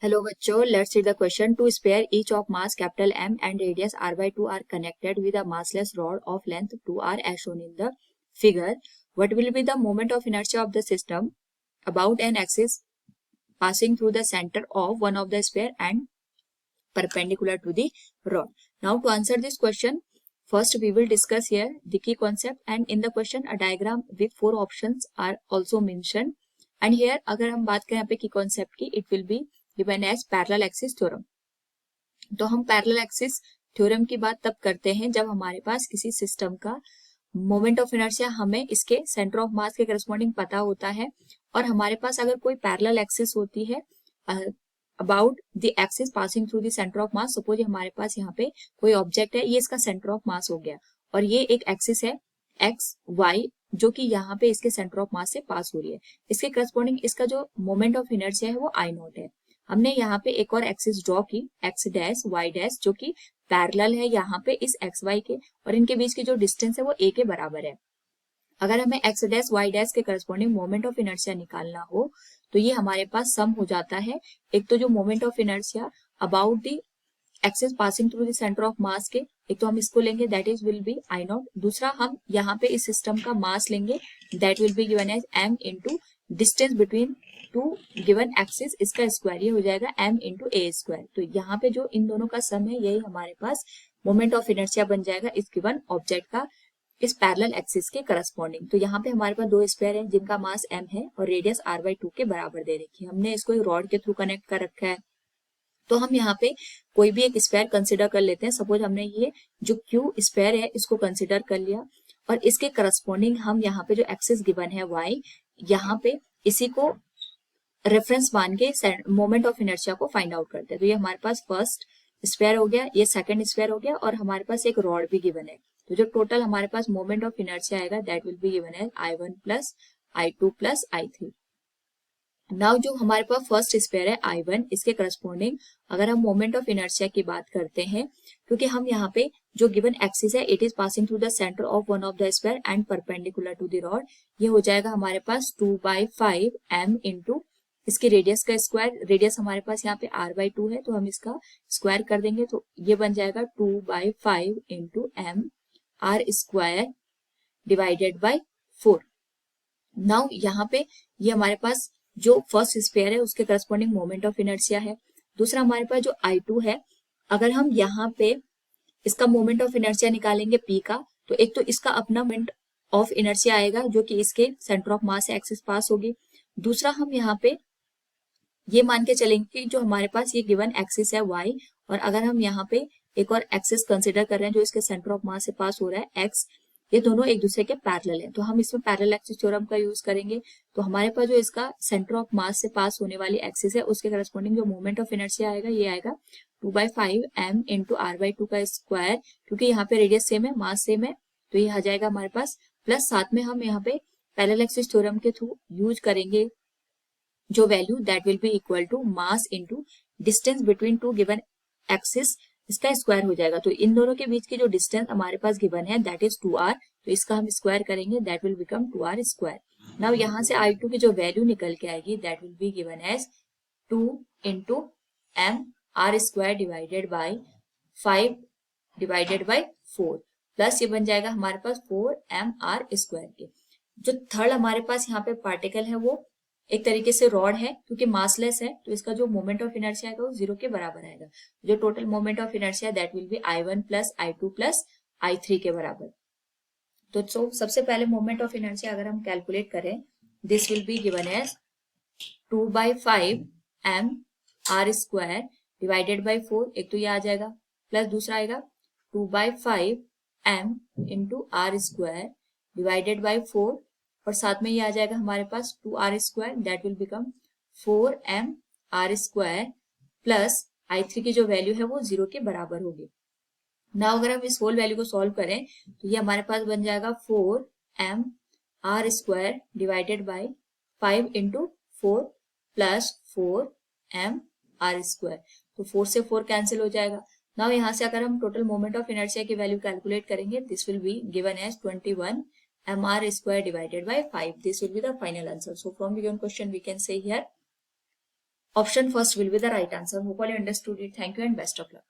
Hello बच्चों, let's read the question. Two sphere each of mass capital M and radius r by 2 are connected with a massless rod of length 2r as shown in the figure. What will be the moment of inertia of the system about an axis passing through the center of one of the sphere and perpendicular to the rod? Now to answer this question, first we will discuss here the key concept, and in the question a diagram with 4 options are also mentioned. And here अगर हम बात करें यहाँ पे की concept की, it will be given as parallel axis theorem. तो हम पैरेलल एक्सिस थ्योरम की बात तब करते हैं जब हमारे पास किसी सिस्टम का मोमेंट ऑफ इनर्शिया हमें इसके सेंटर ऑफ मास के करस्पॉन्डिंग पता होता है, और हमारे पास अगर कोई पैरेलल एक्सिस होती है about the axis passing through the centre of mass. Suppose हमारे पास यहाँ पे कोई ऑब्जेक्ट है, ये इसका सेंटर ऑफ मास हो गया, और ये एक एक्सिस है एक्स वाई जो कि यहाँ पे इसके सेंटर ऑफ मास से पास हो रही है. इसके करस्पॉन्डिंग इसका जो मोमेंट ऑफ इनर्शिया है वो आई नॉट है. हमने यहाँ पे एक और एक्सिस ड्रॉ की एक्स डैश वाई डैश जो कि पैरेलल है यहाँ पे इस एक्स वाई के, और इनके बीच की जो डिस्टेंस है वो ए के बराबर है. अगर हमें एक्स डैश वाई डैश के करस्पॉन्डिंग मोमेंट ऑफ इनर्शिया निकालना हो तो ये हमारे पास सम हो जाता है. एक तो जो moment of inertia about the axis passing through the centre of mass के, एक तो हम इसको लेंगे that is will be I naught. दूसरा हम यहाँ पे इस सिस्टम का मास लेंगे that will be given as M into distance between two given axis, इसका स्क्वायर ये हो जाएगा m इंटू ए स्क्वायर. तो यहाँ पे जो इन दोनों का सम है यही हमारे पास मोमेंट ऑफ इनर्शिया बन जाएगा इस गिवन ऑब्जेक्ट का इस पैरेलल एक्सिस के करस्पॉन्डिंग. तो यहाँ पे हमारे पास दो स्फीयर हैं जिनका मास m है और रेडियस r/2 के बराबर दे रखी है. हमने इसको एक रॉड के थ्रू कनेक्ट कर रखा है. तो हम यहाँ पे कोई भी एक स्फीयर कंसिडर कर लेते हैं. सपोज हमने ये जो क्यू स्फीयर है इसको कंसिडर कर लिया, और इसके करस्पॉन्डिंग हम यहाँ पे जो एक्सिस गिवन है y, यहाँ पे इसी को रेफरेंस मान के मोमेंट ऑफ इनर्शिया को फाइंड आउट करते हैं. तो ये हमारे पास फर्स्ट स्फीयर हो गया, ये सेकंड स्फीयर हो गया, और हमारे पास एक रॉड भी गिवन है. तो जो टोटल हमारे पास मोमेंट ऑफ इनर्शिया आएगा that will be given as I1 plus I2 plus I3. Now जो हमारे पास फर्स्ट स्फीयर है I1, इसके करस्पॉन्डिंग अगर हम मोमेंट ऑफ इनर्शिया की बात करते हैं, क्योंकि हम यहाँ पे जो गिवन एक्सिस है it is passing through the centre of one of the sphere and perpendicular to the rod, ये हो जाएगा हमारे पास 2/5 m इंटू इसकी रेडियस का स्क्वायर. रेडियस हमारे पास यहाँ पे r/2 है तो हम इसका स्क्वायर कर देंगे, तो ये बन जाएगा 2/5 into m r square divided by 4. Now यहाँ पे ये हमारे पास जो फर्स्ट स्फीयर है उसके करस्पॉन्डिंग मोमेंट ऑफ इनर्शिया है. दूसरा हमारे पास जो I2 है, अगर हम यहाँ पे इसका मोमेंट ऑफ इनर्शिया निकालेंगे P का, तो एक तो इसका अपना मोमेंट ऑफ इनर्शिया आएगा जो कि इसके सेंटर ऑफ मास से एक्सिस पास होगी. दूसरा हम यहाँ पे ये मान के चलेंगे कि जो हमारे पास ये गिवन एक्सिस है y, और अगर हम यहाँ पे एक और एक्सिस कंसिडर कर रहे हैं जो इसके सेंटर ऑफ मास से पास हो रहा है x, ये दोनों एक दूसरे के पैरेलल हैं. तो हम इसमें पैरेलल एक्सिस थ्योरम का यूज करेंगे. तो हमारे पास जो इसका सेंटर ऑफ मास से पास होने वाली एक्सिस है उसके करस्पॉन्डिंग जो मोमेंट ऑफ इनर्शिया आएगा ये आएगा 2/5 m इंटू r/2 का स्क्वायर, क्योंकि यहाँ पे रेडियस सेम है मास सेम है तो ये आ जाएगा हमारे पास. प्लस साथ में हम यहाँ पे पैरेलल एक्सिस थ्योरम के थ्रू यूज करेंगे जो value that will be equal to mass into distance between two given axis, इसका स्क्वायर हो जाएगा. तो इन दोनों के बीच की जो डिस्टेंस हमारे पास गिवन है दैट इज 2r, तो इसका हम स्क्वायर करेंगे that will become 2r square. Now यहाँ से I2 की जो वैल्यू निकल के आएगी that will be given as 2 into m r square divided by 5 divided by 4, plus ये बन जाएगा हमारे पास 4m r स्क्वायर के. जो थर्ड हमारे पास यहाँ पे पार्टिकल है वो एक तरीके से रॉड है, क्योंकि मासलेस है तो इसका जो मोमेंट ऑफ इनर्शिया आएगा वो 0 के बराबर आएगा. जो total moment of inertia that will B I1 plus I2 plus I3 के बराबर. तो सबसे पहले मोमेंट ऑफ इनर्शिया अगर हम कैलकुलेट करें this will be given as 2/5 m r square divided by 4, एक तो ये आ जाएगा, प्लस दूसरा आएगा 2/5 m into r square divided by 4, और साथ में ये आ जाएगा हमारे पास 2r square that will become 4m r square plus I3 की जो वैल्यू है वो 0 के बराबर होगी. नाउ अगर हम इस होल वैल्यू को सॉल्व करें तो ये हमारे पास बन जाएगा 4m r square divided by 5 into 4 plus 4m r square. तो 4 से 4 कैंसिल हो जाएगा. नाउ यहाँ से अगर हम टोटल मोमेंट ऑफ इनर्शिया की वैल्यू कैलकुलेट करेंगे this will be given as 21 mr square divided by 5. This will be the final answer. So from given question we can say here Option first will be the right answer. Hope all you understood it. Thank you and best of luck.